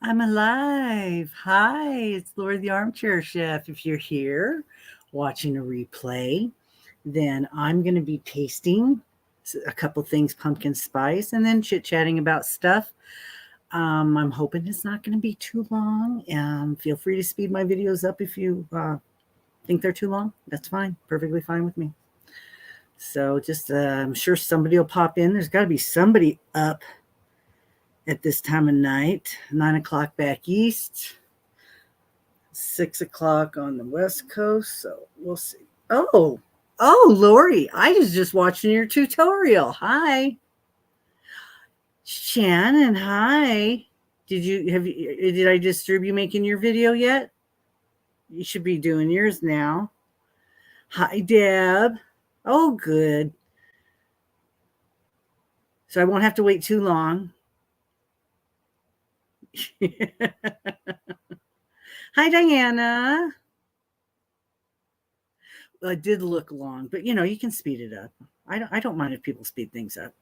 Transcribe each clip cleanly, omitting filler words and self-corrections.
I'm alive. Hi, it's Laura the Armchair Chef. If you're here watching a replay, then I'm going to be tasting a couple things pumpkin spice and then chit chatting about stuff. I'm hoping it's not going to be too long. Feel free to speed my videos up if you think they're too long. That's fine. Perfectly fine with me. So just, I'm sure somebody will pop in. There's got to be somebody up at this time of night, 9 o'clock back east, 6 o'clock on the West Coast. So we'll see. Oh, Lori, I was just watching your tutorial. Hi. Shannon, hi. Did I disturb you making your video yet? You should be doing yours now. Hi, Deb. Oh, good. So I won't have to wait too long. Hi, Diana. Well, it did look long, but you can speed it up. I don't mind if people speed things up.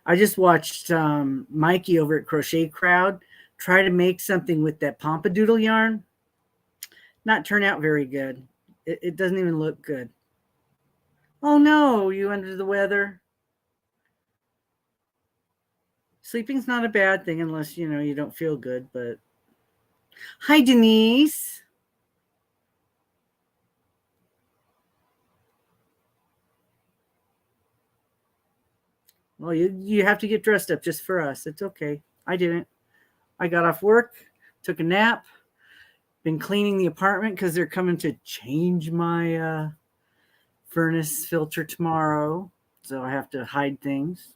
I just watched Mikey over at Crochet Crowd try to make something with that Pompadoodle yarn. Not turn out very good. It doesn't even look good. Oh no, you under the weather? Sleeping's not a bad thing unless you don't feel good. But hi, Denise. Well, you have to get dressed up just for us. It's okay. I didn't. I got off work, took a nap, been cleaning the apartment because they're coming to change my furnace filter tomorrow. So I have to hide things.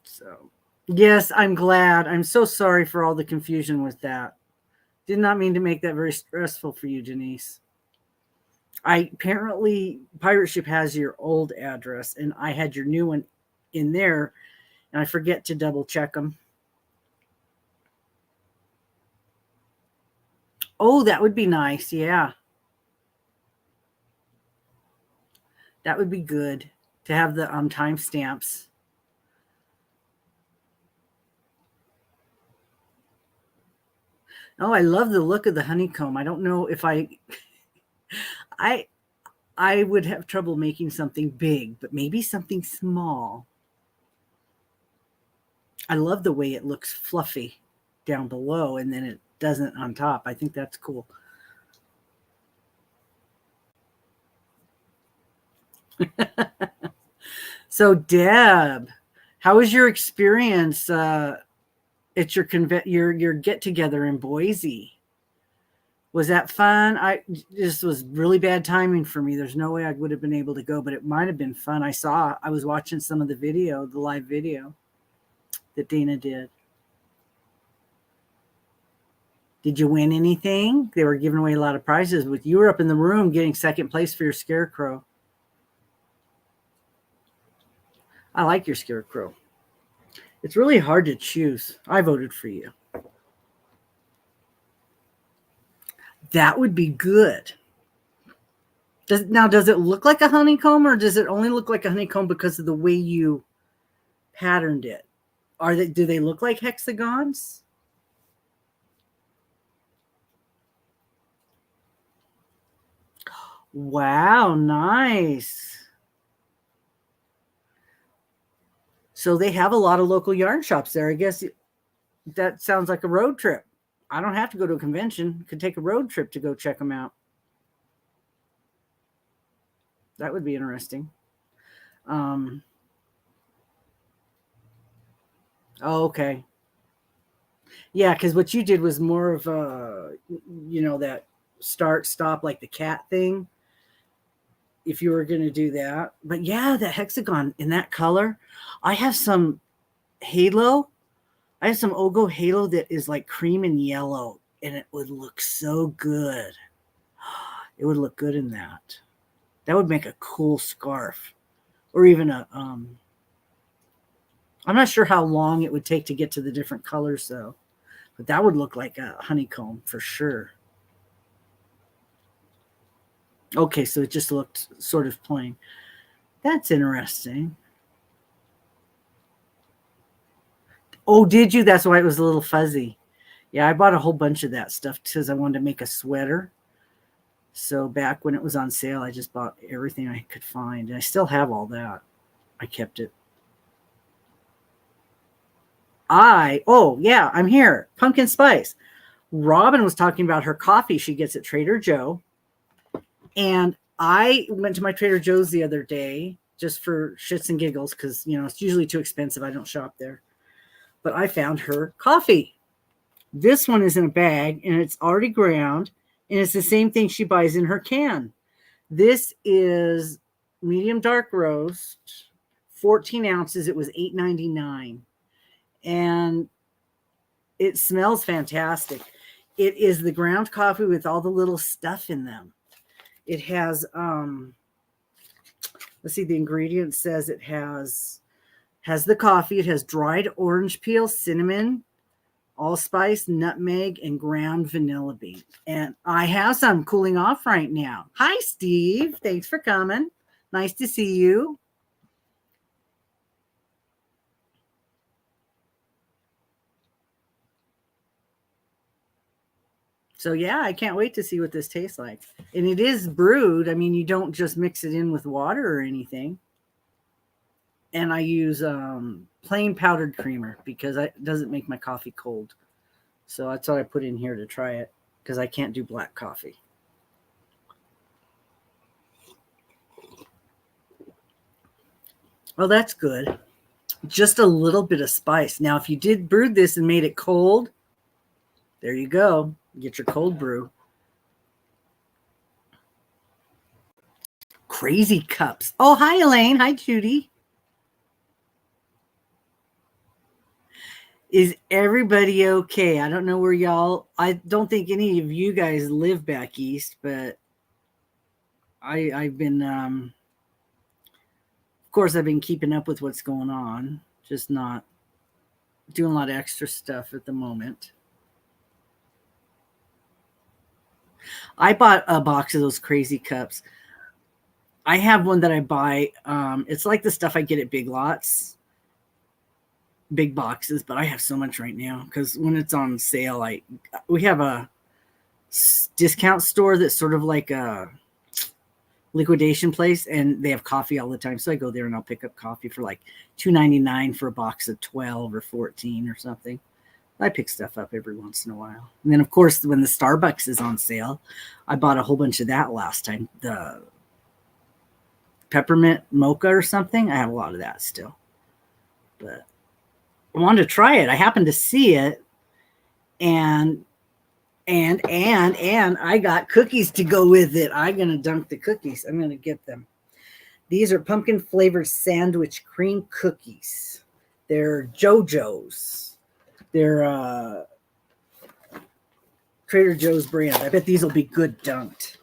So, yes, I'm glad. I'm so sorry for all the confusion with that. Did not mean to make that very stressful for you, Denise. Apparently Pirate Ship has your old address and I had your new one in there and I forget to double check them. Oh, that would be nice. Yeah. That would be good to have the timestamps. Oh, I love the look of the honeycomb. I don't know if I I would have trouble making something big, but maybe something small. I love the way it looks fluffy down below and then it doesn't on top. I think that's cool. So, Deb, how was your experience at your get together in Boise? Was that fun? This was really bad timing for me. There's no way I would have been able to go, but it might have been fun. I was watching some of the live video that Dana did. Did you win anything? They were giving away a lot of prizes. But you were up in the room getting second place for your scarecrow. I like your scarecrow. It's really hard to choose. I voted for you. That would be good. Does it look like a honeycomb or does it only look like a honeycomb because of the way you patterned it? Do they look like hexagons? Wow, nice. So they have a lot of local yarn shops there. I guess that sounds like a road trip. I don't have to go to a convention. Could take a road trip to go check them out. That would be interesting. Oh, okay. Yeah, because what you did was more of that start stop like the cat thing. If you were going to do that, but yeah, that hexagon in that color. I have some halo. I have some Ogo halo that is like cream and yellow, and it would look so good. It would look good in that. That would make a cool scarf, or even a. I'm not sure how long it would take to get to the different colors though, but that would look like a honeycomb for sure. Okay, so it just looked sort of plain. That's interesting. Oh, did you? That's why it was a little fuzzy. Yeah, I bought a whole bunch of that stuff because I wanted to make a sweater. So back when it was on sale, I just bought everything I could find. And I still have all that. I kept it. Oh, yeah, I'm here. Pumpkin spice. Robin was talking about her coffee she gets at Trader Joe. And I went to my Trader Joe's the other day just for shits and giggles because, it's usually too expensive. I don't shop there. But I found her coffee. This one is in a bag and it's already ground. And it's the same thing she buys in her can. This is medium dark roast, 14 ounces. It was $8.99. And it smells fantastic. It is the ground coffee with all the little stuff in them. It has, let's see, the ingredient says it has the coffee. It has dried orange peel, cinnamon, allspice, nutmeg, and ground vanilla bean. And I have some cooling off right now. Hi, Steve. Thanks for coming. Nice to see you. So yeah, I can't wait to see what this tastes like. And it is brewed. I mean, you don't just mix it in with water or anything. And I use plain powdered creamer because it doesn't make my coffee cold. So that's what I put in here to try it because I can't do black coffee. Oh, that's good. Just a little bit of spice. Now, if you did brew this and made it cold, there you go. Get your cold brew. Crazy cups. Oh, hi, Elaine. Hi, Judy. Is everybody okay? I don't know where y'all, I don't think any of you guys live back east, but I've been, of course, I've been keeping up with what's going on, just not doing a lot of extra stuff at the moment. I bought a box of those crazy cups. I have one that I buy. It's like the stuff I get at Big Lots, big boxes, but I have so much right now because when it's on sale, we have a discount store that's sort of like a liquidation place, and they have coffee all the time. So I go there and I'll pick up coffee for like $2.99 for a box of 12 or 14 or something. I pick stuff up every once in a while. And then, of course, when the Starbucks is on sale, I bought a whole bunch of that last time. The peppermint mocha or something. I have a lot of that still. But I wanted to try it. I happened to see it. And I got cookies to go with it. I'm going to dunk the cookies. I'm going to get them. These are pumpkin flavored sandwich cream cookies. They're JoJo's. They're Trader Joe's brand. I bet these will be good dunked.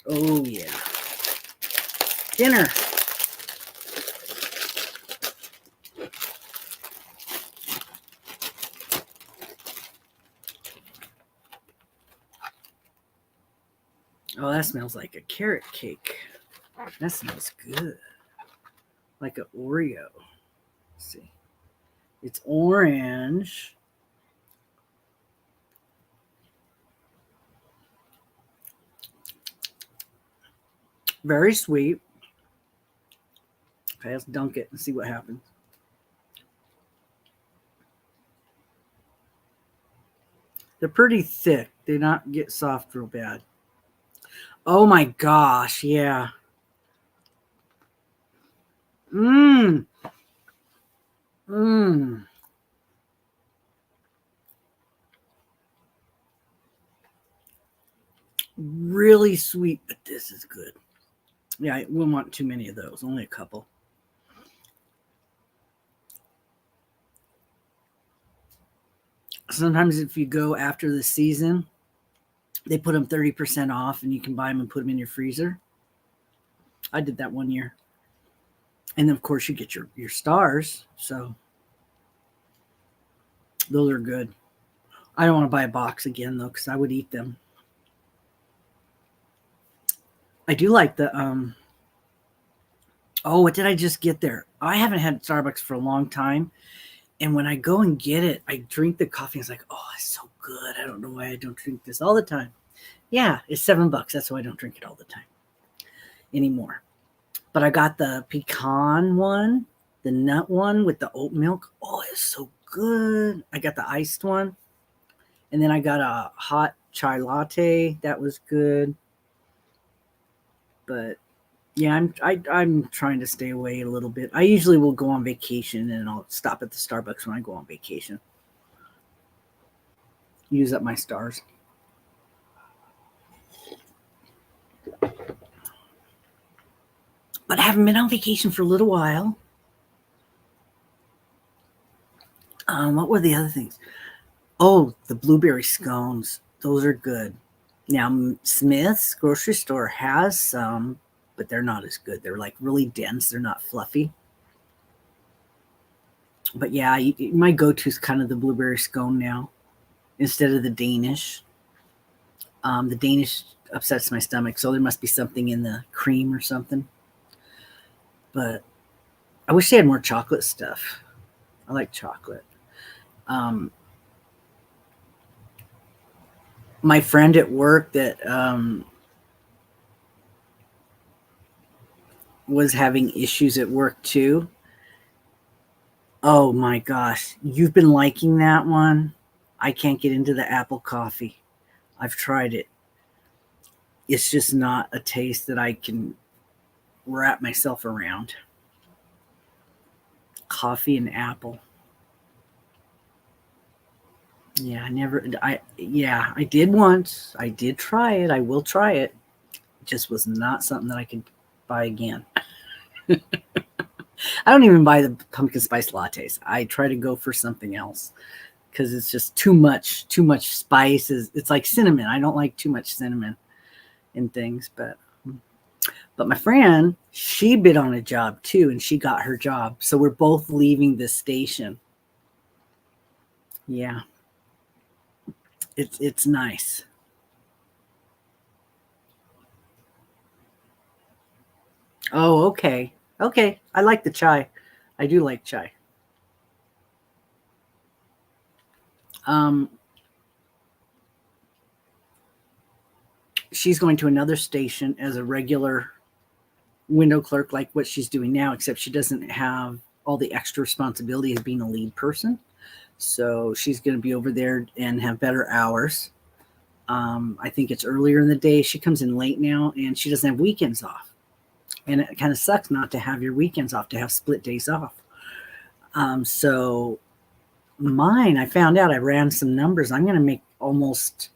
Oh, yeah. Dinner. Oh, that smells like a carrot cake. That smells good. Like an Oreo. Let's see. It's orange. Very sweet. Okay, let's dunk it and see what happens. They're pretty thick. They not get soft real bad. Oh my gosh, yeah. Mmm. Mmm. Really sweet, but this is good. Yeah, I wouldn't want too many of those. Only a couple. Sometimes if you go after the season, they put them 30% off and you can buy them and put them in your freezer. I did that one year. And then, of course, you get your stars. So those are good. I don't want to buy a box again, though, because I would eat them. I do like the, oh, what did I just get there? I haven't had Starbucks for a long time. And when I go and get it, I drink the coffee. It's like, oh, it's so good. I don't know why I don't drink this all the time. Yeah, it's $7. That's why I don't drink it all the time anymore. But I got the pecan one, the nut one with the oat milk. Oh, it's so good. I got the iced one. And then I got a hot chai latte. That was good. But yeah, I'm trying to stay away a little bit. I usually will go on vacation and I'll stop at the Starbucks when I go on vacation. Use up my stars. But I haven't been on vacation for a little while. What were the other things? Oh, the blueberry scones. Those are good. Now, Smith's grocery store has some, but they're not as good. They're like really dense. They're not fluffy. But yeah, my go-to is kind of the blueberry scone now instead of the Danish. The Danish upsets my stomach, so there must be something in the cream or something. But I wish they had more chocolate stuff. I like chocolate. My friend at work that was having issues at work too. Oh my gosh, you've been liking that one? I can't get into the apple coffee. I've tried it. It's just not a taste that I can wrap myself around. Coffee and apple. Yeah, I did once. I did try it. I will try it. It just was not something that I could buy again. I don't even buy the pumpkin spice lattes. I try to go for something else because it's just too much spice. It's like cinnamon. I don't like too much cinnamon in things, but my friend, she bid on a job too, and she got her job. So we're both leaving the station. Yeah. It's nice. Oh, okay. Okay. I like the chai. I do like chai. Um, she's going to another station as a regular window clerk, like what she's doing now, except she doesn't have all the extra responsibility as being a lead person. So she's going to be over there and have better hours. I think it's earlier in the day. She comes in late now, and she doesn't have weekends off. And it kind of sucks not to have your weekends off, to have split days off. So mine, I found out, I ran some numbers. I'm going to make almost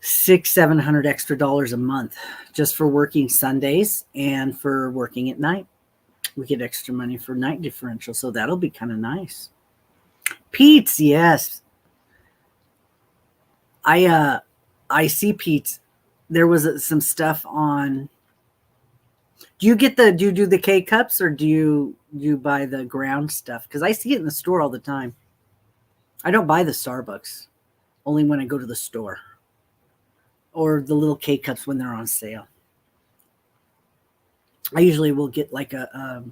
$600-700 extra dollars a month just for working Sundays and for working at night. We get extra money for night differential, so that'll be kind of nice. Pete's, yes. I see Pete's. There was some stuff on. Do you do the K cups, or do you buy the ground stuff? Because I see it in the store all the time. I don't buy the Starbucks, only when I go to the store, or the little K cups when they're on sale. I usually will get like the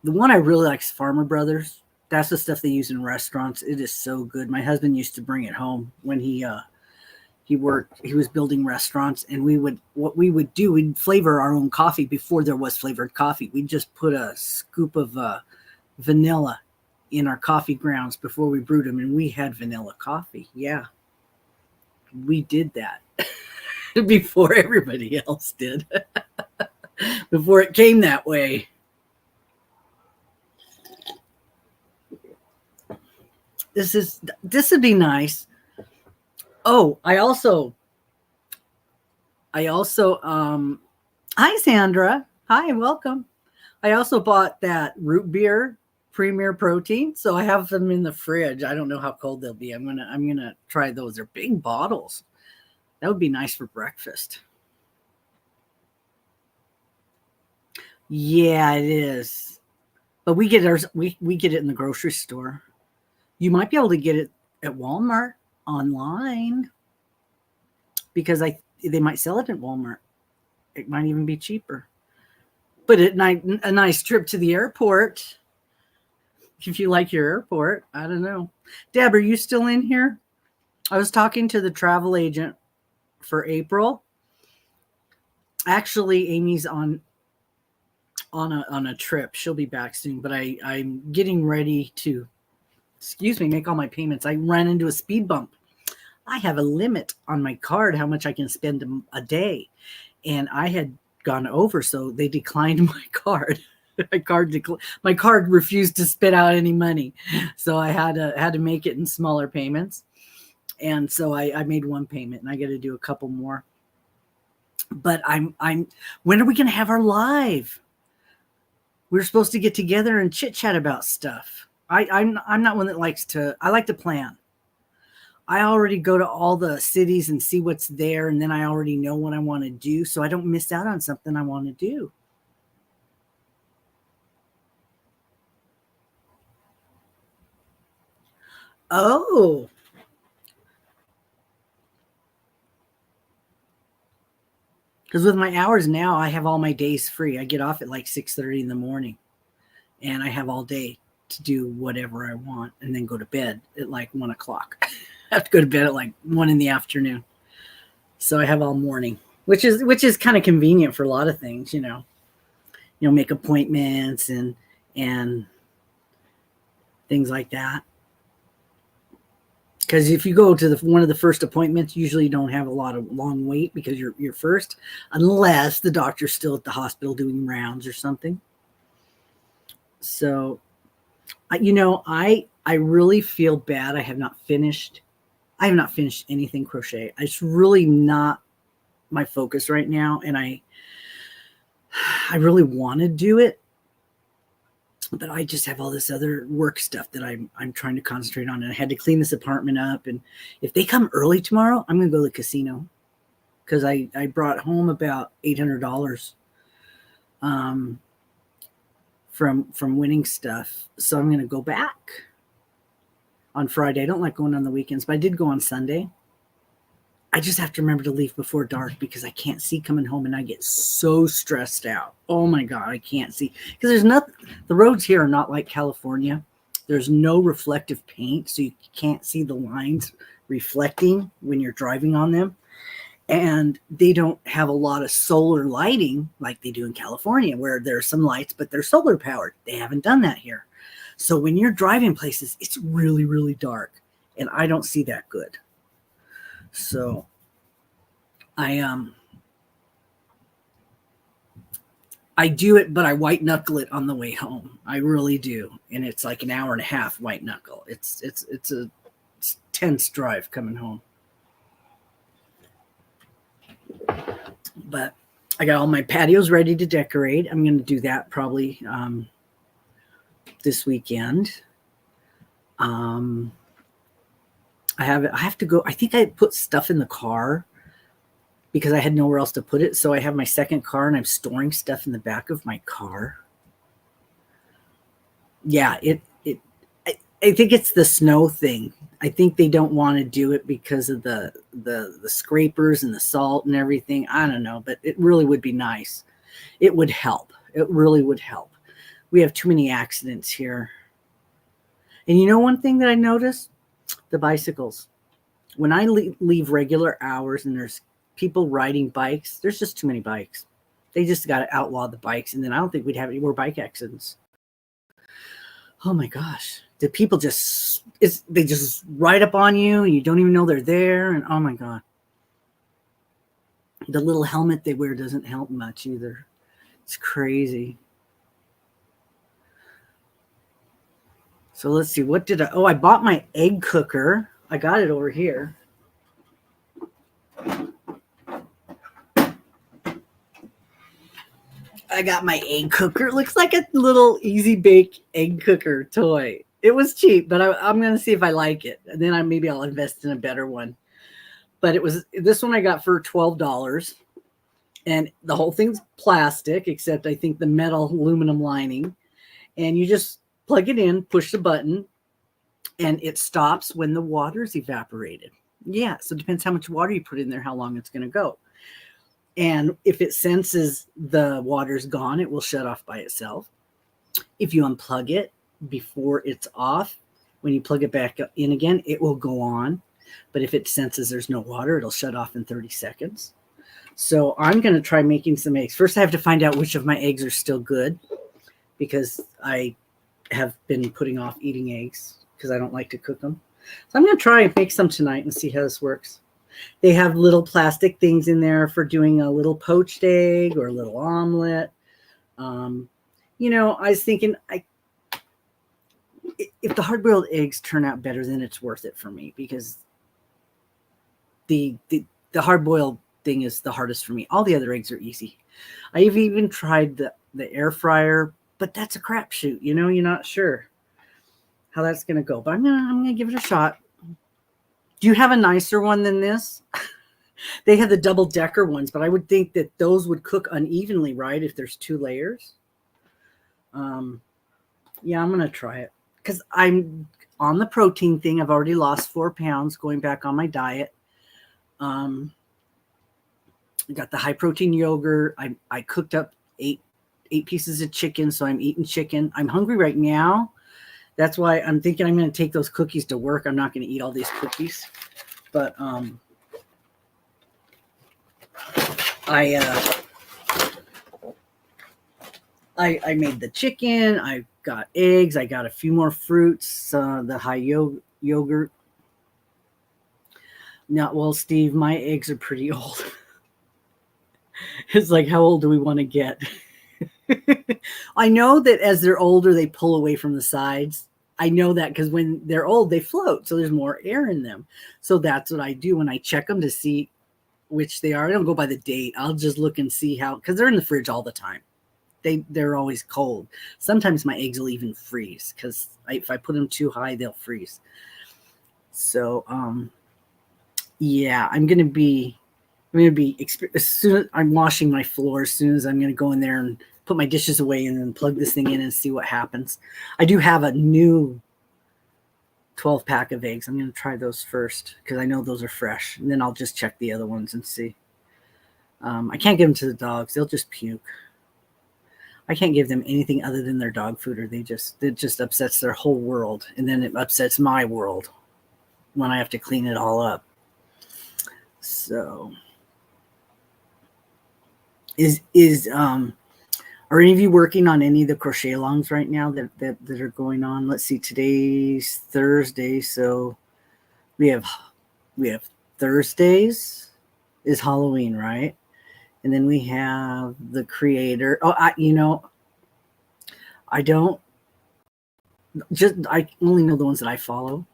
one I really like is Farmer Brothers. That's the stuff they use in restaurants. It is so good. My husband used to bring it home when he worked. He was building restaurants, and what we would do, we'd flavor our own coffee before there was flavored coffee. We'd just put a scoop of vanilla in our coffee grounds before we brewed them, and we had vanilla coffee. Yeah, we did that before everybody else did. Before it came that way. This would be nice. Oh, I also hi Sandra. Hi, welcome. I also bought that root beer Premier Protein, so I have them in the fridge. I don't know how cold they'll be. I'm gonna try those. They're big bottles. That would be nice for breakfast. Yeah, it is. But we get ours. We get it in the grocery store. You might be able to get it at Walmart online because they might sell it at Walmart. It might even be cheaper. But a nice trip to the airport. If you like your airport, I don't know. Deb, are you still in here? I was talking to the travel agent for April. Actually, Amy's on a trip. She'll be back soon, but I'm getting ready to, make all my payments. I ran into a speed bump. I have a limit on my card how much I can spend a day, and I had gone over, so they declined my card. My card refused to spit out any money, so I had to make it in smaller payments. And so I made one payment, and I got to do a couple more. But I'm when are we going to have our live? We're supposed to get together and chit chat about stuff. I'm not one that I like to plan. I already go to all the cities and see what's there, and then I already know what I want to do, so I don't miss out on something I want to do. Oh. Because with my hours now, I have all my days free. I get off at like 6:30 in the morning, and I have all day to do whatever I want, and then go to bed at like 1 o'clock. I have to go to bed at like 1 in the afternoon. So I have all morning, which is kind of convenient for a lot of things, make appointments and things like that. Because if you go to one of the first appointments, usually you don't have a lot of long wait because you're first, unless the doctor's still at the hospital doing rounds or something. So, I really feel bad. I have not finished anything crochet. It's really not my focus right now, and I really want to do it, but I just have all this other work stuff that I'm trying to concentrate on. And I had to clean this apartment up. And if they come early tomorrow, I'm going to go to the casino, because I brought home about $800 from winning stuff. So I'm going to go back on Friday. I don't like going on the weekends, but I did go on Sunday. I just have to remember to leave before dark, because I can't see coming home, and I get so stressed out. Oh my God, I can't see. Because the roads here are not like California. There's no reflective paint, so you can't see the lines reflecting when you're driving on them. And they don't have a lot of solar lighting like they do in California, where there's some lights, but they're solar powered. They haven't done that here. So when you're driving places, it's really, really dark, and I don't see that good. So I do it, but I white knuckle it on the way home. I really do. And it's like an hour and a half white knuckle. It's a tense drive coming home. But I got all my patios ready to decorate. I'm going to do that probably this weekend. I have to go. I think I put stuff in the car because I had nowhere else to put it. So I have my second car, and I'm storing stuff in the back of my car. Yeah, I think it's the snow thing. I think they don't want to do it because of the scrapers and the salt and everything. I don't know, but it really would be nice. It would help. It really would help. We have too many accidents here. And one thing that I noticed? The bicycles. When I leave regular hours and there's people riding bikes, there's just too many bikes. They just got to outlaw the bikes, and then I don't think we'd have any more bike accidents. Oh my gosh. The people they just ride up on you, and you don't even know they're there. And oh my God. The little helmet they wear doesn't help much either. It's crazy. So let's see. What did I bought my egg cooker. I got it over here. I got my egg cooker. It looks like a little Easy Bake egg cooker toy. It was cheap, but I'm going to see if I like it. And then maybe I'll invest in a better one. But this one I got for $12. And the whole thing's plastic, except I think the metal aluminum lining. And you just plug it in, push the button, and it stops when the water's evaporated. Yeah, so it depends how much water you put in there, how long it's going to go. And if it senses the water's gone, it will shut off by itself. If you unplug it before it's off, when you plug it back in again, it will go on. But if it senses there's no water, it'll shut off in 30 seconds. So I'm going to try making some eggs. First, I have to find out which of my eggs are still good, because I have been putting off eating eggs because I don't like to cook them. So I'm going to try and make some tonight and see how this works. They have little plastic things in there for doing a little poached egg or a little omelet. You know, I was thinking, if the hard-boiled eggs turn out better, then it's worth it for me, because the hard-boiled thing is the hardest for me. All the other eggs are easy. I've even tried the air fryer, but that's a crapshoot. You know, you're not sure how that's going to go. But I'm gonna give it a shot. Do you have a nicer one than this? They have the double-decker ones, but I would think that those would cook unevenly, right, if there's 2 layers. Yeah, I'm going to try it, because I'm on the protein thing. I've already lost 4 pounds going back on my diet. I got the high-protein yogurt. I cooked up 8 pieces of chicken, so I'm eating chicken. I'm hungry right now. That's why I'm thinking I'm going to take those cookies to work. I'm not going to eat all these cookies. But I made the chicken. I got eggs. I got a few more fruits, the high yogurt. Now, well, Steve, my eggs are pretty old. It's like, how old do we want to get? I know that as they're older, they pull away from the sides. I know that because when they're old, they float. So there's more air in them. So that's what I do when I check them to see which they are. I don't go by the date. I'll just look and see how, because they're in the fridge all the time. They're always cold. Sometimes my eggs will even freeze, because if I put them too high, they'll freeze. So, yeah, I'm going to be as soon as I'm washing my floor, as soon as I'm going to go in there and put my dishes away and then plug this thing in and see what happens. I do have a new 12-pack of eggs. I'm going to try those first, because I know those are fresh, and then I'll just check the other ones and see. I can't give them to the dogs. They'll just puke. I can't give them anything other than their dog food, or it just upsets their whole world. And then it upsets my world when I have to clean it all up. So are any of you working on any of the crochet alongs right now that are going on? Let's see, today's Thursday, so we have Thursdays is Halloween, right? And then we have the creator. Oh, I only know the ones that I follow.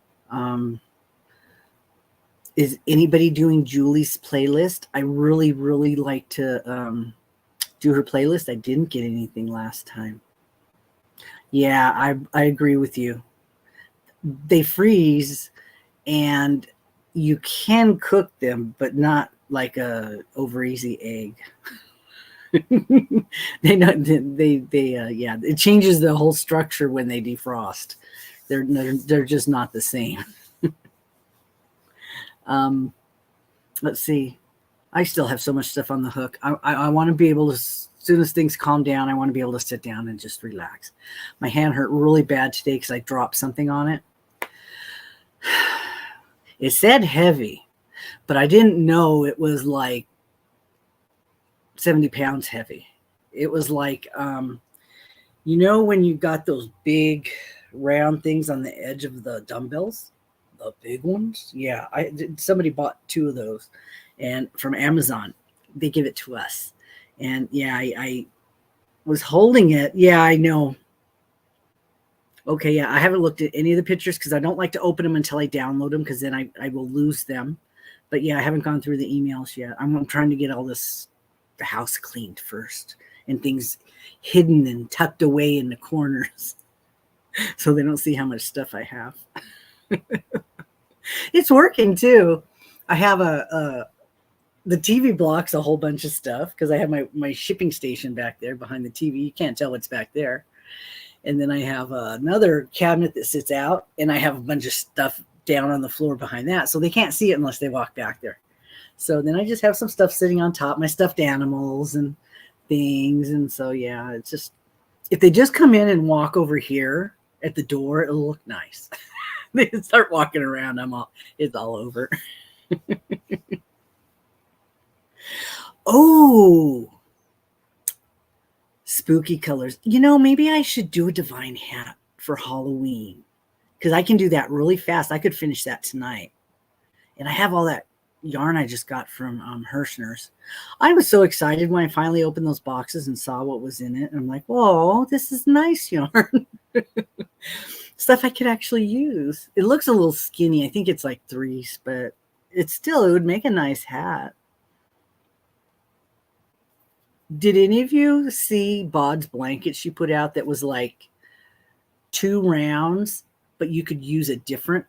Is anybody doing Julie's playlist? I really, really like to do her playlist. I didn't get anything last time. Yeah, I agree with you. They freeze, and you can cook them, but not like a over easy egg. It changes the whole structure when they defrost. They're just not the same. Let's see. I still have so much stuff on the hook. I want to be able to, as soon as things calm down, I want to be able to sit down and just relax. My hand hurt really bad today because I dropped something on it. It said heavy, but I didn't know it was like 70 pounds heavy. It was like, you know, when you got those big round things on the edge of the dumbbells, the big ones. Yeah. Somebody bought 2 of those, and from Amazon, they give it to us. And yeah, I was holding it. Yeah, I know. Okay. Yeah. I haven't looked at any of the pictures because I don't like to open them until I download them, because then I will lose them. But yeah, I haven't gone through the emails yet. I'm trying to get all the house cleaned first, and things hidden and tucked away in the corners so they don't see how much stuff I have. It's working too. I have the TV blocks a whole bunch of stuff because I have my shipping station back there behind the TV. You can't tell what's back there. And then I have another cabinet that sits out, and I have a bunch of stuff down on the floor behind that. So they can't see it unless they walk back there. So then I just have some stuff sitting on top, my stuffed animals and things. And so, yeah, it's just, if they just come in and walk over here at the door, it'll look nice. They start walking around, it's all over. Oh, spooky colors. Maybe I should do a divine hat for Halloween, because I can do that really fast. I could finish that tonight. And I have all that yarn I just got from Hirschner's. I was so excited when I finally opened those boxes and saw what was in it. And I'm like, whoa, this is nice yarn. Stuff I could actually use. It looks a little skinny. I think it's like 3s, but it would make a nice hat. Did any of you see Bod's blanket she put out that was like 2 rounds, but you could use a different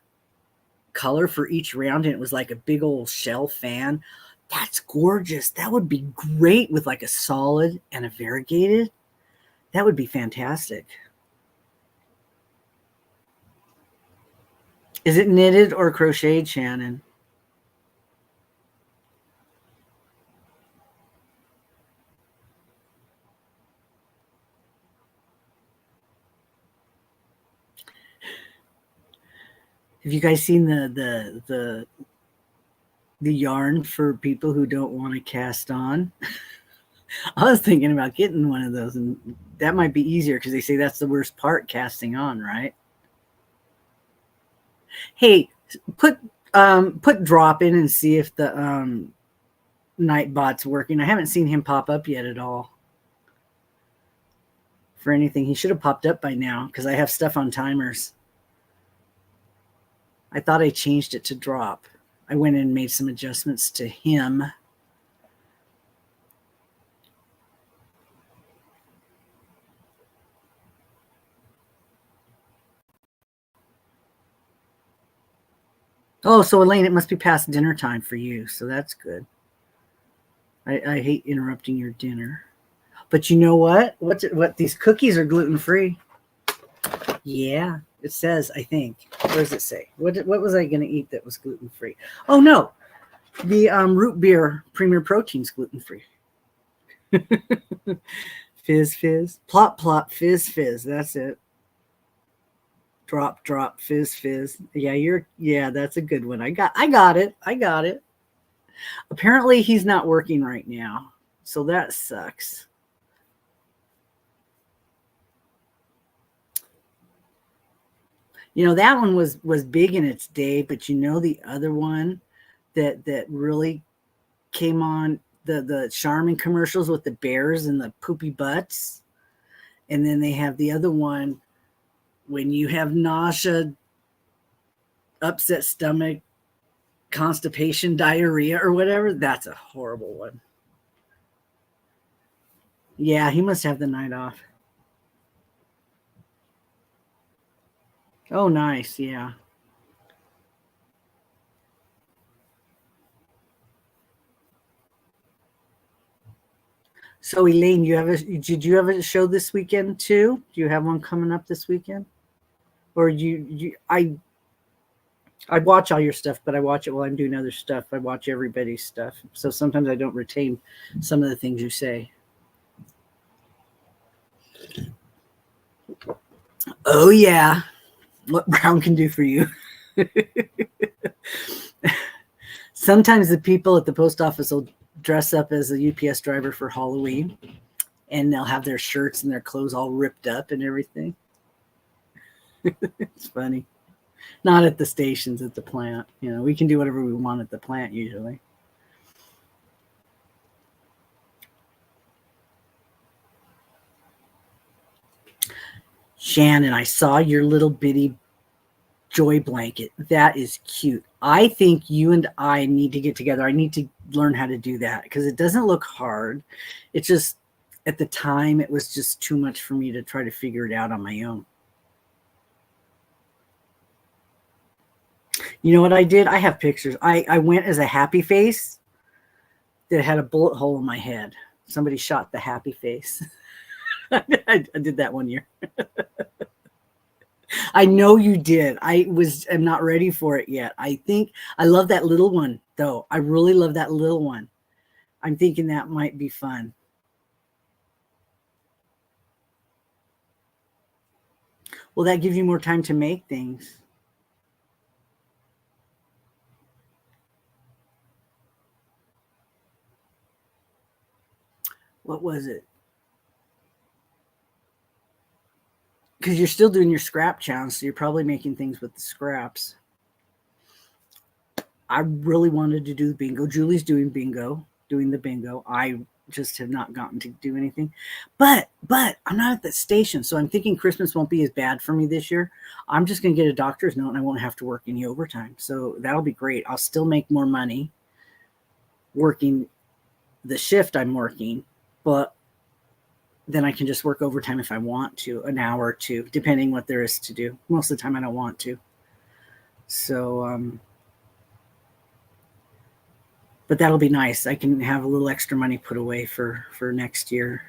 color for each round, and it was like a big old shell fan? That's gorgeous. That would be great with like a solid and a variegated. That would be fantastic. Is it knitted or crocheted, Shannon? Have you guys seen the yarn for people who don't want to cast on? I was thinking about getting one of those, and that might be easier because they say that's the worst part, casting on, right? Hey, put drop in and see if the Nightbot's working. I haven't seen him pop up yet at all for anything. He should have popped up by now because I have stuff on timers. I thought I changed it to drop. I went in and made some adjustments to him. Oh, so Elaine, it must be past dinner time for you. So that's good. I hate interrupting your dinner. But you know what? What these cookies are gluten-free. Yeah, it says, I think. What does it say? What was I going to eat that was gluten-free? Oh, no. The root beer Premier Protein's gluten-free. Fizz, fizz. Plop, plop, fizz, fizz. That's it. Drop, drop, fizz, fizz. Yeah, that's a good one. I got it. Apparently he's not working right now, so that sucks. That one was big in its day, but the other one that really came on, the Charmin commercials with the bears and the poopy butts. And then they have the other one when you have nausea, upset stomach, constipation, diarrhea, or whatever. That's a horrible one. Yeah, he must have the night off. Oh, nice. Yeah. So Elaine, did you have a show this weekend too? Do you have one coming up this weekend? Or I watch all your stuff, but I watch it while I'm doing other stuff. I watch everybody's stuff. So sometimes I don't retain some of the things you say. Oh yeah. What Brown can do for you. Sometimes the people at the post office will dress up as a UPS driver for Halloween, and they'll have their shirts and their clothes all ripped up and everything. It's funny. Not at the stations, at the plant. We can do whatever we want at the plant usually. Shannon, I saw your little bitty joy blanket. That is cute. I think you and I need to get together. I need to learn how to do that because it doesn't look hard. It's just, at the time, it was just too much for me to try to figure it out on my own. You know what I did? I have pictures. I went as a happy face that had a bullet hole in my head. Somebody shot the happy face. I did that one year. I know you did. I'm not ready for it yet. I think I love that little one, though. I really love that little one. I'm thinking that might be fun. Well, that gives you more time to make things. What was it? Because you're still doing your scrap challenge, so you're probably making things with the scraps. I really wanted to do bingo. Julie's doing the bingo. I just have not gotten to do anything. But I'm not at the station, so I'm thinking Christmas won't be as bad for me this year. I'm just going to get a doctor's note and I won't have to work any overtime. So that'll be great. I'll still make more money working the shift I'm working, but then I can just work overtime if I want to, an hour or two, depending what there is to do. Most of the time I don't want to. So, but that'll be nice. I can have a little extra money put away for next year.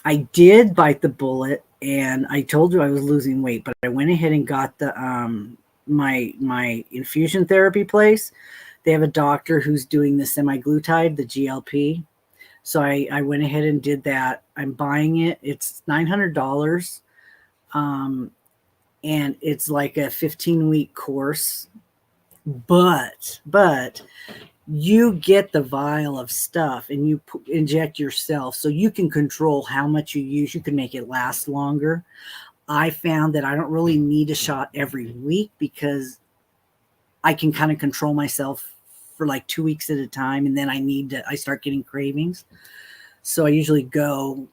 I did bite the bullet, and I told you I was losing weight, but I went ahead and got the my infusion therapy place. They have a doctor who's doing the semaglutide, the GLP. So I went ahead and did that. I'm buying it. It's $900. And it's like a 15-week course. But you get the vial of stuff and you inject yourself, so you can control how much you use. You can make it last longer. I found that I don't really need a shot every week because I can kind of control myself for like 2 weeks at a time, and then I start getting cravings. So I usually go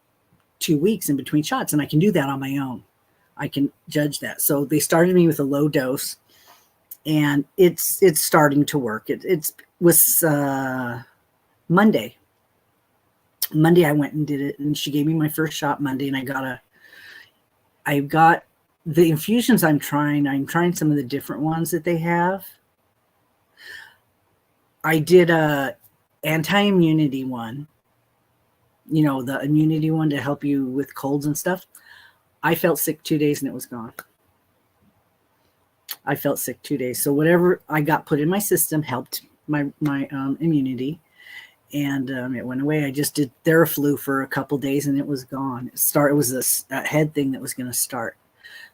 2 weeks in between shots, and I can do that on my own. I can judge that. So they started me with a low dose, and it's starting to work. It was Monday. Monday I went and did it, and she gave me my first shot Monday, and I got the infusions I'm trying some of the different ones that they have. I did a anti-immunity one, the immunity one to help you with colds and stuff. I felt sick 2 days and it was gone. I felt sick 2 days. So whatever I got put in my system helped my immunity, and it went away. I just did Theraflu for a couple days and it was gone. It was a head thing that was going to start.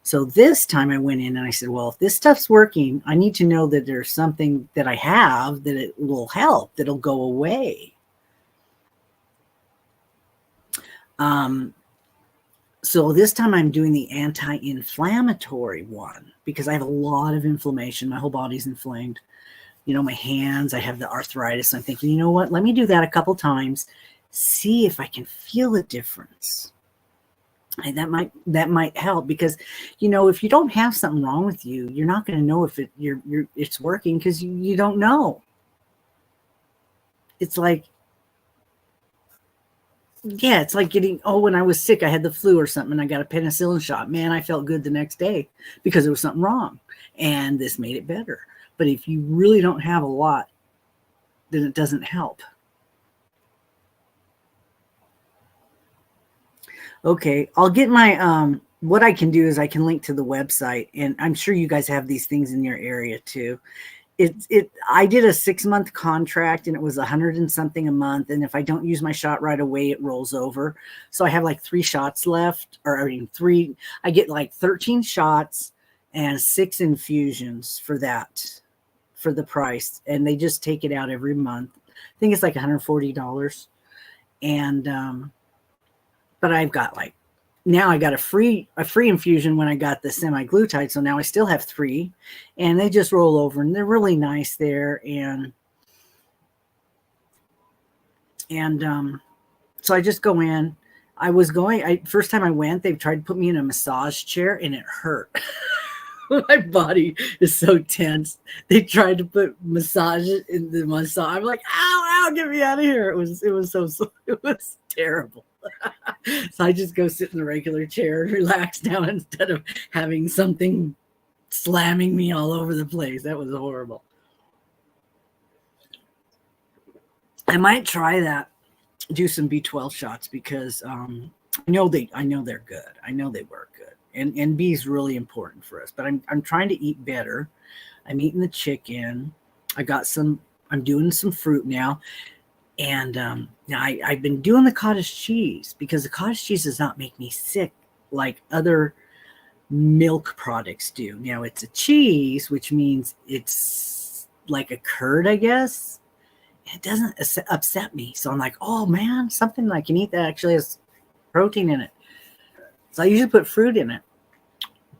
So this time I went in and I said, well, if this stuff's working, I need to know that there's something that I have that it will help, that'll go away. So this time I'm doing the anti-inflammatory one because I have a lot of inflammation. My whole body's inflamed. My hands, I have the arthritis. I'm thinking, you know what? Let me do that a couple times, see if I can feel a difference. And that might help because, if you don't have something wrong with you, you're not going to know if it's working because you don't know. It's like, yeah, it's like when I was sick, I had the flu or something, and I got a penicillin shot. Man, I felt good the next day because there was something wrong, and this made it better. But if you really don't have a lot, then it doesn't help. Okay, I'll get my what I can do is I can link to the website, and I'm sure you guys have these things in your area too. I did a 6-month contract, and it was $100 and something a month, and if I don't use my shot right away, it rolls over. So I have like 3 shots left, I get like 13 shots and 6 infusions for the price, and they just take it out every month. I think it's like $140, and but I've got now I got a free infusion when I got the semaglutide. So now I still have 3, and they just roll over, and they're really nice there. And so I just go in. First time I went, they tried to put me in a massage chair, and it hurt. My body is so tense. They tried to put massage in the massage. I'm like, ow, get me out of here. It was terrible. So I just go sit in a regular chair and relax now instead of having something slamming me all over the place. That was horrible. I might try that, do some B12 shots because I know they're good. I know they work good. And B is really important for us. But I'm trying to eat better. I'm eating the chicken. I'm doing some fruit now. And now I've been doing the cottage cheese because the cottage cheese does not make me sick like other milk products do. Now it's a cheese, which means it's like a curd, I guess. It doesn't upset me. So I'm like, oh man, something I can eat that actually has protein in it. So I usually put fruit in it.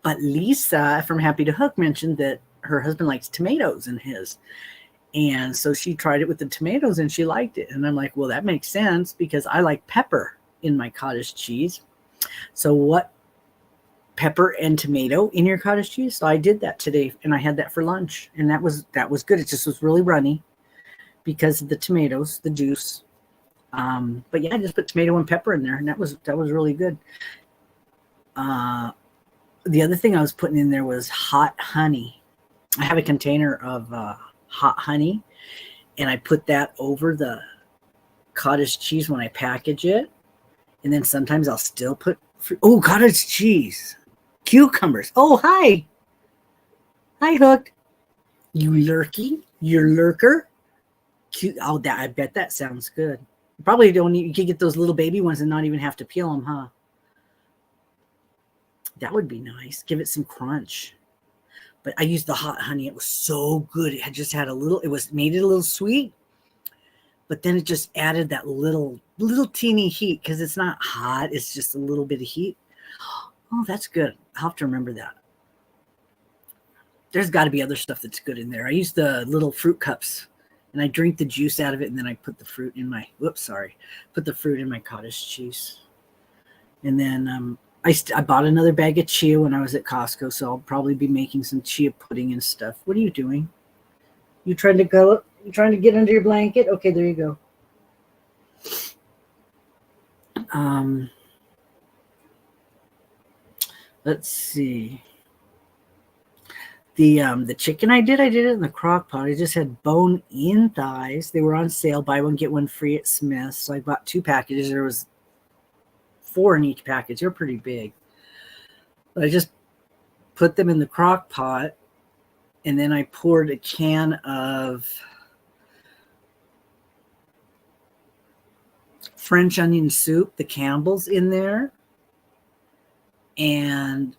But Lisa from Happy to Hook mentioned that her husband likes tomatoes in his. And so she tried it with the tomatoes and she liked it. And I'm like, well, that makes sense because I like pepper in my cottage cheese. So what pepper and tomato in your cottage cheese? So I did that today and I had that for lunch. And that was good. It just was really runny because of the tomatoes, the juice. But yeah, I just put tomato and pepper in there and that was really good. The other thing I was putting in there was hot honey. I have a container of hot honey and I put that over the cottage cheese when I package it. And then sometimes I'll still put cottage cheese, cucumbers. Oh, hi Hook. You're lurker. Cute. Oh, that I bet that sounds good. You probably you could get those little baby ones and not even have to peel them, huh? That would be nice. Give it some crunch. But I used the hot honey. It was so good. It had just had made it a little sweet, but then it just added that little teeny heat because it's not hot. It's just a little bit of heat. Oh, that's good. I'll have to remember that. There's got to be other stuff that's good in there. I use the little fruit cups and I drink the juice out of it. And then I put the fruit in put the fruit in my cottage cheese. And then, I bought another bag of chia when I was at Costco, so I'll probably be making some chia pudding and stuff. What are you doing? You trying to get under your blanket? Okay, there you go. Let's see. The chicken I did it in the crock pot. I just had bone-in thighs. They were on sale, buy one get one free at Smith's. So I bought 2 packages. There was 4 in each package. They're pretty big. But I just put them in the crock pot and then I poured a can of French onion soup, the Campbell's, in there, and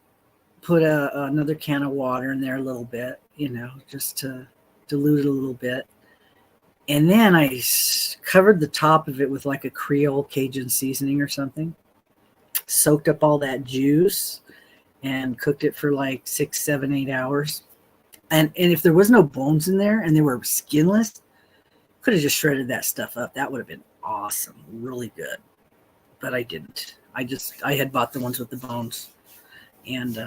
put another can of water in there a little bit, just to dilute it a little bit. And then I covered the top of it with like a Creole Cajun seasoning or something, soaked up all that juice and cooked it for like 6, 7, 8 hours. And if there was no bones in there and they were skinless, could have just shredded that stuff up. That would have been awesome, really good. But I didn't. I had bought the ones with the bones, and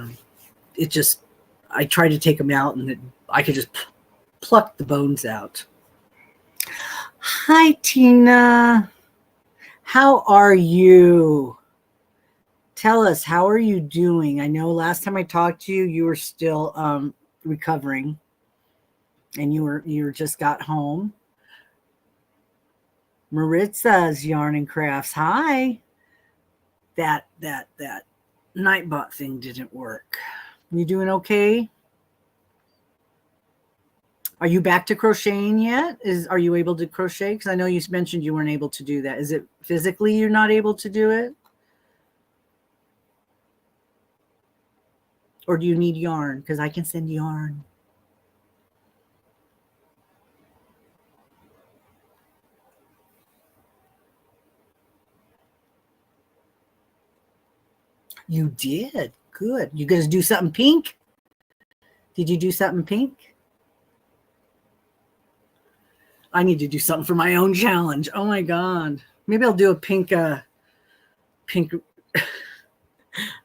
I tried to take them out, and I could just pluck the bones out. Hi, Tina. How are you? Tell us, how are you doing? I know last time I talked to you, you were still recovering, and you just got home. Maritza's Yarn and Crafts. Hi. That Nightbot thing didn't work. You doing okay? Are you back to crocheting yet? Are you able to crochet? Because I know you mentioned you weren't able to do that. Is it physically you're not able to do it? Or do you need yarn? Because I can send yarn. You did. Good. You going to do something pink? Did you do something pink? I need to do something for my own challenge. Oh my God. Maybe I'll do a pink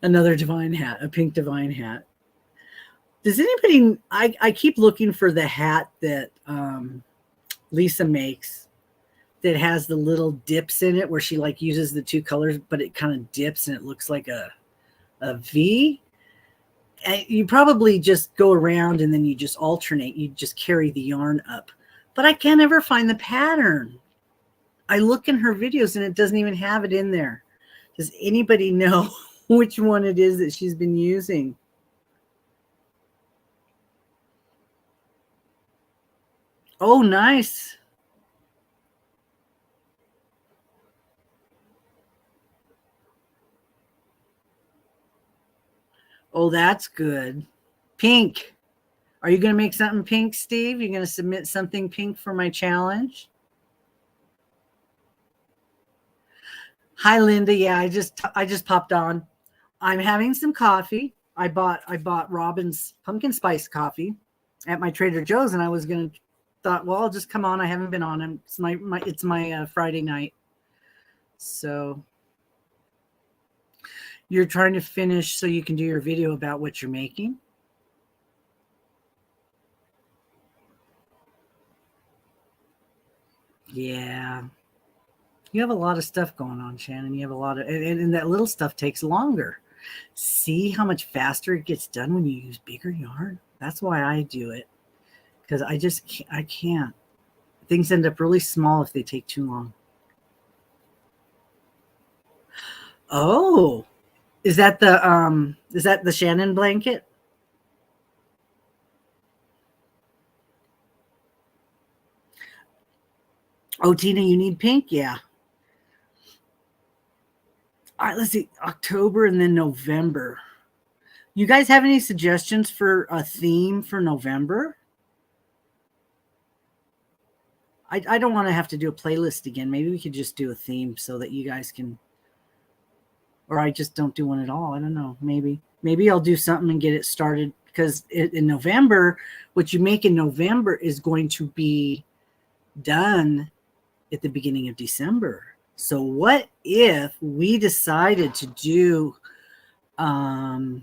another divine hat, a pink divine hat. Does anybody, I keep looking for the hat that Lisa makes that has the little dips in it where she like uses the 2 colors, but it kind of dips and it looks like a V. And you probably just go around and then you just alternate. You just carry the yarn up. But I can't ever find the pattern. I look in her videos and it doesn't even have it in there. Does anybody know which one it is that she's been using? Oh, nice. Oh, that's good. Pink. Are you going to make something pink, Steve? You're going to submit something pink for my challenge? Hi, Linda. Yeah, I just popped on. I'm having some coffee. I bought Robin's pumpkin spice coffee at my Trader Joe's, and I was gonna thought, well, I'll just come on. I haven't been on. It's my Friday night. So you're trying to finish so you can do your video about what you're making. Yeah. You have a lot of stuff going on, Shannon. You have a lot of, and that little stuff takes longer. See how much faster it gets done when you use bigger yarn? That's why I do it, because I can't. Things end up really small if they take too long. Oh, is that the Shannon blanket? Oh, Tina, you need pink? Yeah. All right, let's see. October and then November. You guys have any suggestions for a theme for November? I don't want to have to do a playlist again. Maybe we could just do a theme so that you guys can, or I just don't do one at all. I don't know. Maybe I'll do something and get it started, because in November, what you make in November is going to be done at the beginning of December. So what if we decided to do a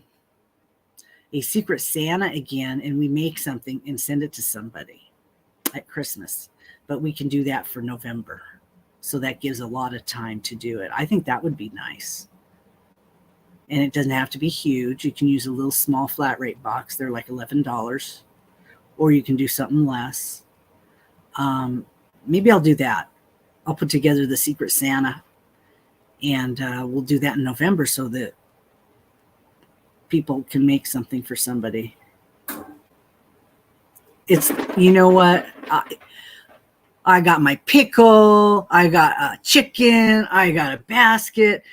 Secret Santa again, and we make something and send it to somebody at Christmas? But we can do that for November. So that gives a lot of time to do it. I think that would be nice. And it doesn't have to be huge. You can use a little small flat rate box. They're like $11. Or you can do something less. Maybe I'll do that. I'll put together the Secret Santa, and we'll do that in November so that people can make something for somebody. It's, you know what? I got my pickle. I got a chicken. I got a basket.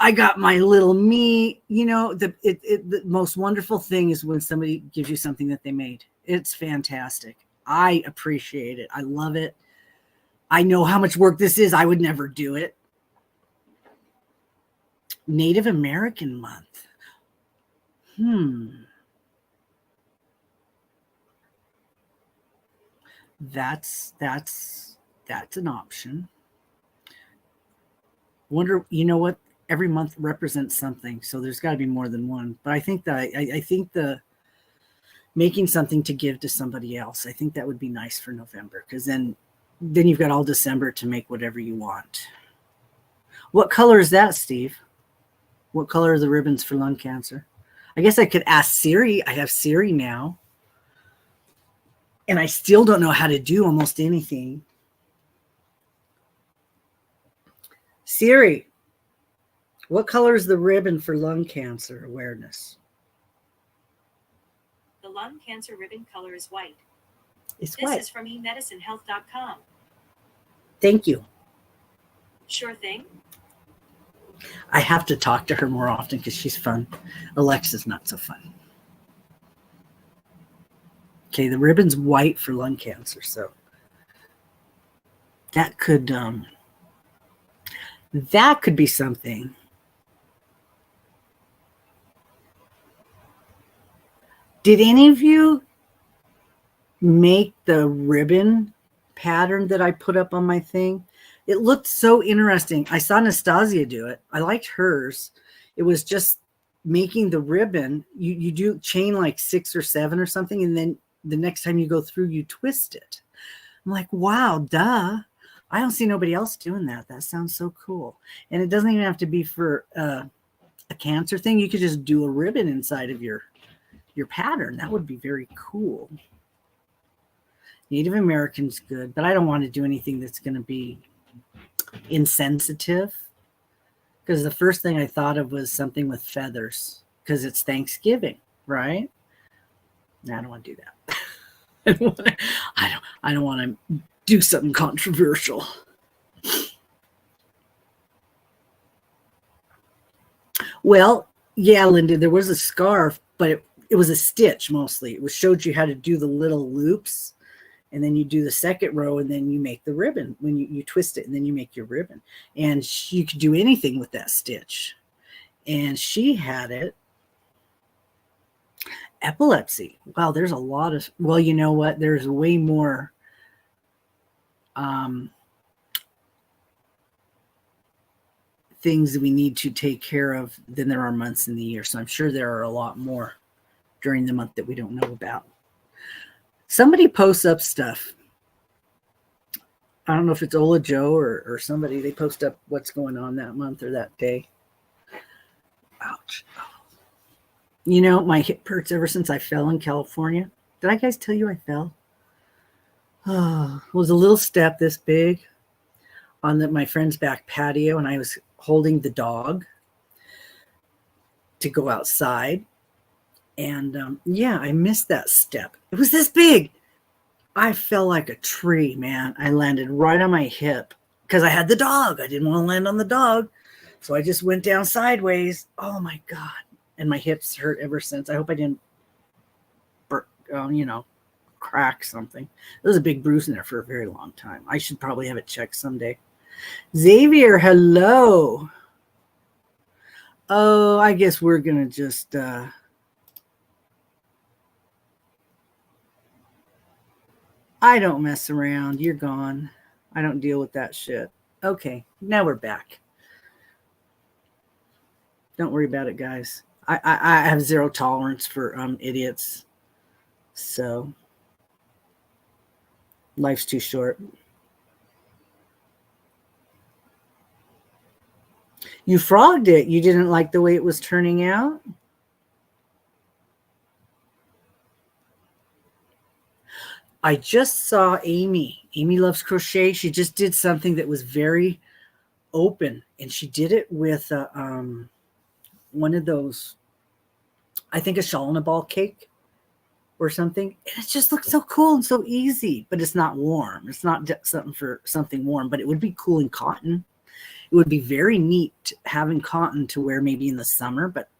I got my little meat. You know, the most wonderful thing is when somebody gives you something that they made. It's fantastic. I appreciate it. I love it. I know how much work this is. I would never do it. Native American Month. That's an option. Wonder, you know what? Every month represents something, so there's got to be more than one. But I think that I think the making something to give to somebody else, I think that would be nice for November, because then you've got all December to make whatever you want. What color is that, Steve? What color are the ribbons for lung cancer? I guess I could ask Siri. I have Siri now. And I still don't know how to do almost anything. Siri, what color is the ribbon for lung cancer awareness? The lung cancer ribbon color is white. It's white. This is from emedicinehealth.com. Thank you. Sure thing. I have to talk to her more often because she's fun. Alexa's not so fun. Okay, the ribbon's white for lung cancer, so that could be something. Did any of you make the ribbon pattern that I put up on my thing? It looked so interesting. I saw Nastasia do it. I liked hers. It was just making the ribbon. You do chain like 6 or 7 or something, and then the next time you go through, you twist it. I'm like, wow, duh. I don't see nobody else doing that. That sounds so cool. And it doesn't even have to be for a cancer thing. You could just do a ribbon inside of your pattern. That would be very cool. Native American's good, but I don't want to do anything that's going to be insensitive, because the first thing I thought of was something with feathers, because it's Thanksgiving, right? No, I don't want to do that. I don't want to do something controversial. Well, yeah, Linda, there was a scarf, but it was a stitch mostly. It showed you how to do the little loops, and then you do the second row, and then you make the ribbon when you twist it, and then you make your ribbon. And you could do anything with that stitch. And she had it. Epilepsy. Wow, there's a lot of, well, you know what? There's way more things that we need to take care of than there are months in the year. So I'm sure there are a lot more during the month that we don't know about. Somebody posts up stuff. I don't know if it's Ola Joe or somebody. They post up what's going on that month or that day. Ouch. You know, my hip hurts ever since I fell in California. Did I guys tell you I fell? Oh, it was a little step this big on my friend's back patio, and I was holding the dog to go outside. And yeah, I missed that step. It was this big. I fell like a tree, man. I landed right on my hip because I had the dog. I didn't want to land on the dog. So I just went down sideways. Oh my God. And my hips hurt ever since. I hope I didn't, crack something. There was a big bruise in there for a very long time. I should probably have it checked someday. Xavier, hello. Oh, I guess we're going to just... I don't mess around. You're gone. I don't deal with that shit. Okay, now we're back. Don't worry about it, guys. I have zero tolerance for idiots. So life's too short. You frogged it. You didn't like the way it was turning out? I just saw Amy. Amy Loves Crochet. She just did something that was very open, and she did it with one of those, I think a shawl and a ball cake or something. And it just looks so cool and so easy, but it's not warm. It's not something for something warm, but it would be cool in cotton. It would be very neat having cotton to wear maybe in the summer, but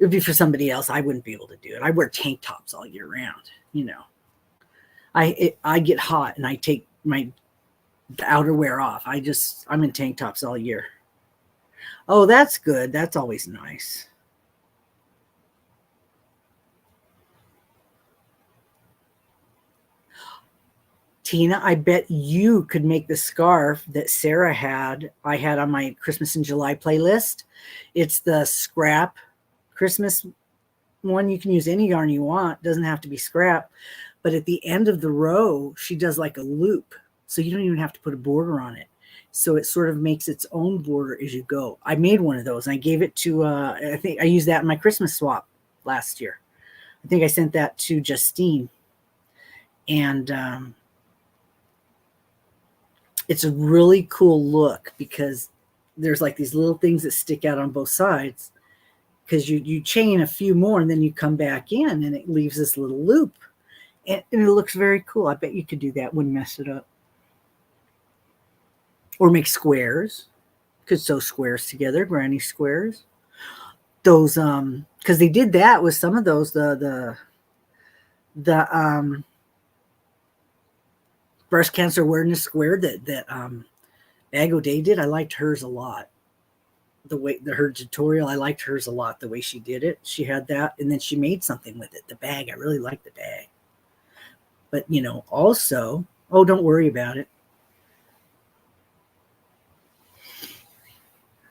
it would be for somebody else. I wouldn't be able to do it. I wear tank tops all year round, you know. I get hot and I take my outerwear off. I'm in tank tops all year. Oh, that's good. That's always nice. Tina, I bet you could make the scarf that Sarah I had on my Christmas in July playlist. It's the scrap Christmas one. You can use any yarn you want. It doesn't have to be scrap. But at the end of the row, she does like a loop. So you don't even have to put a border on it. So it sort of makes its own border as you go. I made one of those. And I gave it to, I think I used that in my Christmas swap last year. I think I sent that to Justine. And it's a really cool look because there's like these little things that stick out on both sides because you chain a few more and then you come back in and it leaves this little loop. And it looks very cool. I bet you could do that. Wouldn't mess it up. Or make squares. Could sew squares together, granny squares. Those, because they did that with some of those, the breast cancer awareness square that Bag O'Day did. I liked hers a lot. Her tutorial, I liked hers a lot. The way she did it, she had that, and then she made something with it. The bag, I really liked the bag. But also, oh, don't worry about it.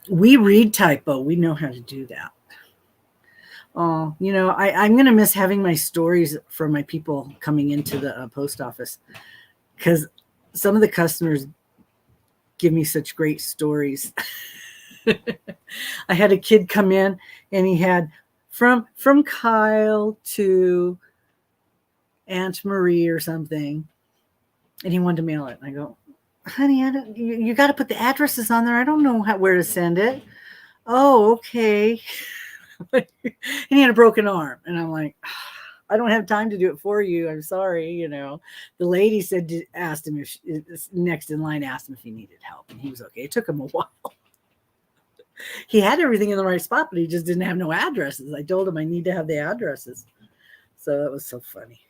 We read typo. We know how to do that. Oh, I'm going to miss having my stories from my people coming into the post office because some of the customers give me such great stories. I had a kid come in and he had from Kyle to Aunt Marie or something, and he wanted to mail it. And I go, honey, you got to put the addresses on there. I don't know where to send it. Oh, okay. And he had a broken arm. And I'm like, I don't have time to do it for you. I'm sorry. You know, the lady said, asked him if next in line asked him if he needed help, and he was okay. It took him a while. He had everything in the right spot, but he just didn't have no addresses. I told him I need to have the addresses. So that was so funny.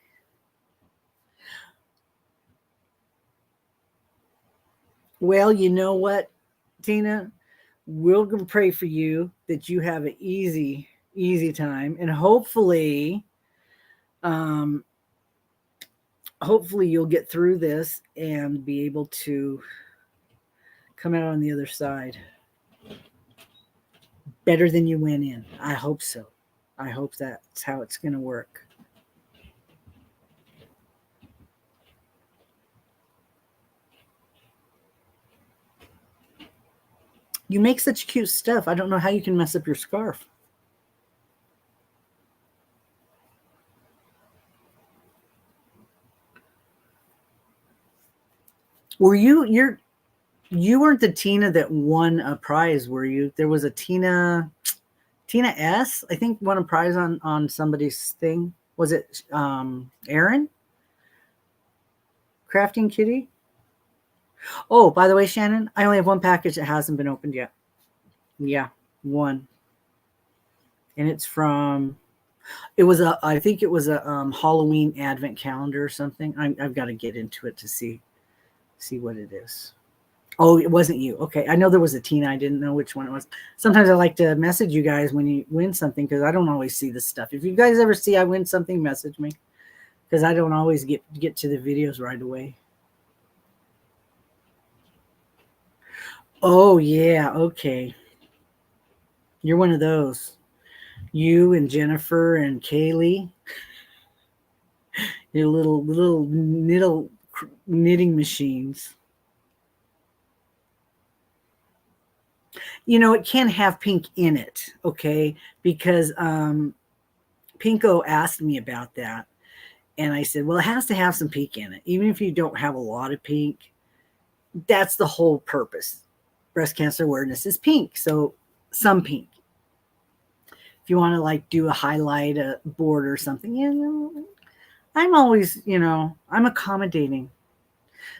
Well, you know what, Tina? We're going to pray for you that you have an easy time. And hopefully you'll get through this and be able to come out on the other side better than you went in. I hope so. I hope that's how it's going to work. You make such cute stuff. I don't know how you can mess up your scarf. Were you weren't the Tina that won a prize, were you? There was a Tina S, I think, won a prize on somebody's thing. Was it Aaron? Crafting Kitty? Oh, by the way, Shannon, I only have one package that hasn't been opened yet. Yeah, one. And it's from, I think it was a Halloween advent calendar or something. I've got to get into it to see what it is. Oh, it wasn't you. Okay. I know there was a Tina. I didn't know which one it was. Sometimes I like to message you guys when you win something because I don't always see the stuff. If you guys ever see I win something, message me because I don't always get to the videos right away. Oh, yeah. Okay. You're one of those. You and Jennifer and Kaylee. Your little knitting machines. You know, it can have pink in it, okay? Because Pinko asked me about that. And I said, well, it has to have some pink in it. Even if you don't have a lot of pink, that's the whole purpose. Breast cancer awareness is pink. So some pink. If you want to like do a highlight, a board or something, you know, I'm always, you know, I'm accommodating.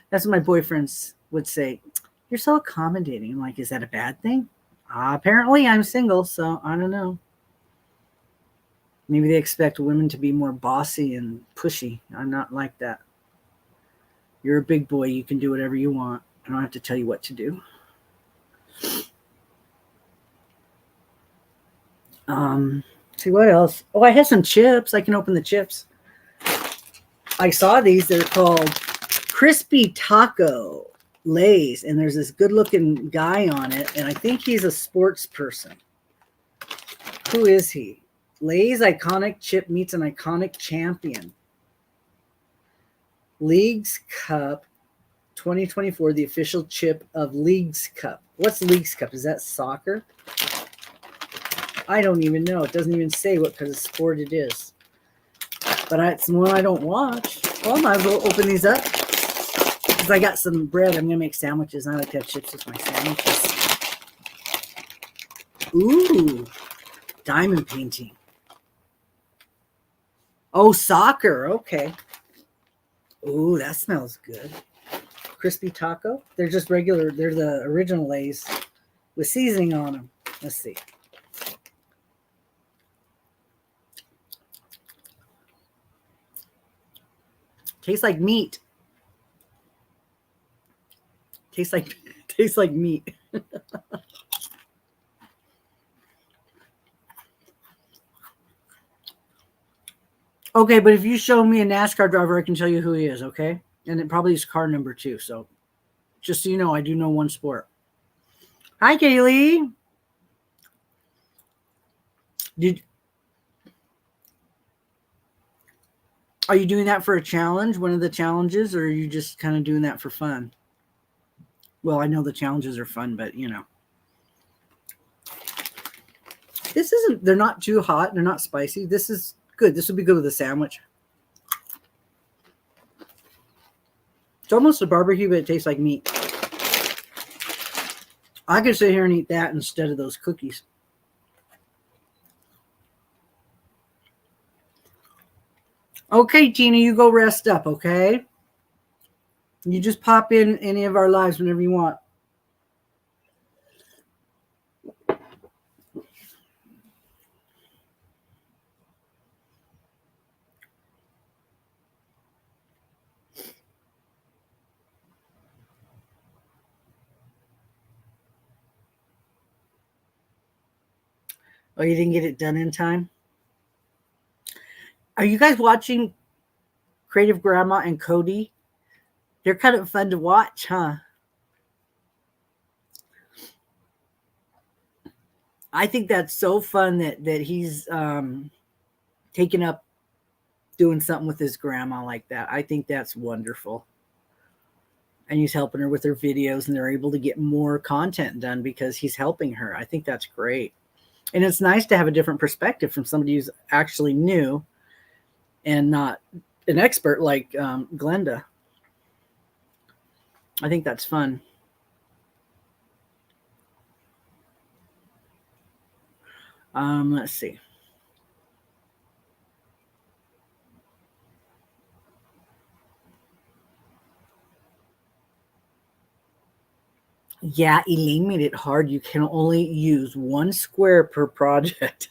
That's what my boyfriends would say. You're so accommodating. I'm like, is that a bad thing? Apparently I'm single, so I don't know. Maybe they expect women to be more bossy and pushy. I'm not like that. You're a big boy. You can do whatever you want. I don't have to tell you what to do. See what else? Oh, I had some chips. I can open the chips. I saw these. They're called Crispy Taco Lays, and there's this good-looking guy on it, and I think he's a sports person. Who is he? Lay's iconic chip meets an iconic champion. Leagues Cup 2024, the official chip of Leagues Cup. What's Leagues Cup? Is that soccer? I don't even know. It doesn't even say what kind of sport it is. But it's one I don't watch. Well, I might as well open these up. Because I got some bread. I'm going to make sandwiches. I like to have chips with my sandwiches. Ooh. Diamond painting. Oh, soccer. Okay. Ooh, that smells good. Crispy taco. They're just regular. They're the original Lay's with seasoning on them. Let's see. Tastes like meat. Tastes like meat. Okay, but if you show me a NASCAR driver, I can tell you who he is, okay? And it probably is car number 2. So just so you know, I do know one sport. Hi, Kaylee. Are you doing that for a challenge, one of the challenges, or are you just kind of doing that for fun? Well, I know the challenges are fun, but you know. They're not too hot. They're not spicy. This is good. This would be good with a sandwich. It's almost a barbecue, but it tastes like meat. I could sit here and eat that instead of those cookies. Okay, Tina, you go rest up, okay? You just pop in any of our lives whenever you want. Oh, you didn't get it done in time? Are you guys watching Creative Grandma and Cody? They're kind of fun to watch, huh? I think that's so fun that he's taking up doing something with his grandma like that. I think that's wonderful. And he's helping her with her videos, and they're able to get more content done because he's helping her. I think that's great. And it's nice to have a different perspective from somebody who's actually new and not an expert like Glenda. I think that's fun. Let's see. Yeah, Elaine made it hard. You can only use one square per project.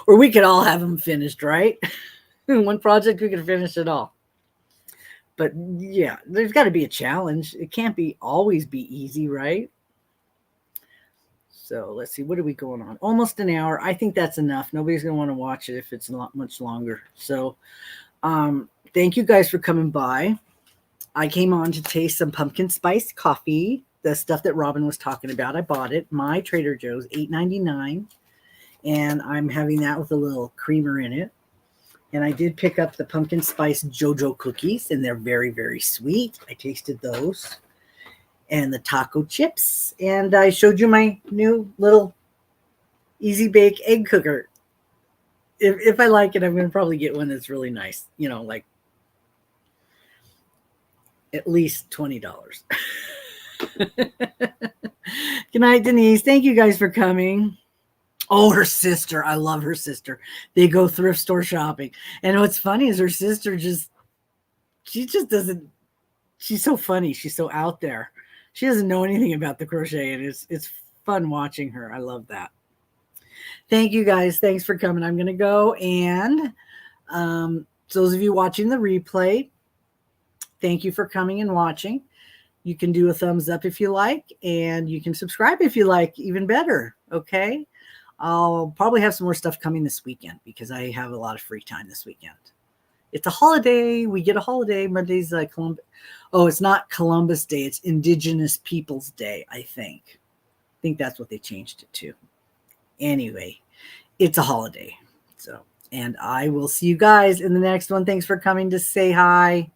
Or we could all have them finished, right? One project, we could finish it all. But yeah, there's got to be a challenge. It can't be always be easy, right? So let's see, what are we going on? Almost an hour. I think that's enough. Nobody's going to want to watch it if it's not much longer. So thank you guys for coming by. I came on to taste some pumpkin spice coffee, the stuff that Robin was talking about. I bought it, my Trader Joe's, $8.99, and I'm having that with a little creamer in it. And I did pick up the pumpkin spice JoJo cookies, and they're very, very sweet. I tasted those. And the taco chips. And I showed you my new little easy bake egg cooker. If I like it, I'm going to probably get one that's really nice. You know, like at least $20. Good night, Denise. Thank you guys for coming. Oh, her sister. I love her sister. They go thrift store shopping. And what's funny is her sister she just doesn't, she's so funny. She's so out there. She doesn't know anything about the crochet, and it's fun watching her. I love that. Thank you guys. Thanks for coming. I'm going to go, and those of you watching the replay, thank you for coming and watching. You can do a thumbs up if you like, and you can subscribe if you like, even better. Okay. I'll probably have some more stuff coming this weekend because I have a lot of free time this weekend. It's a holiday. We get a holiday. Monday's Columbus. Oh, it's not Columbus Day. It's Indigenous Peoples Day, I think. I think that's what they changed it to. Anyway, it's a holiday. So, and I will see you guys in the next one. Thanks for coming to say hi.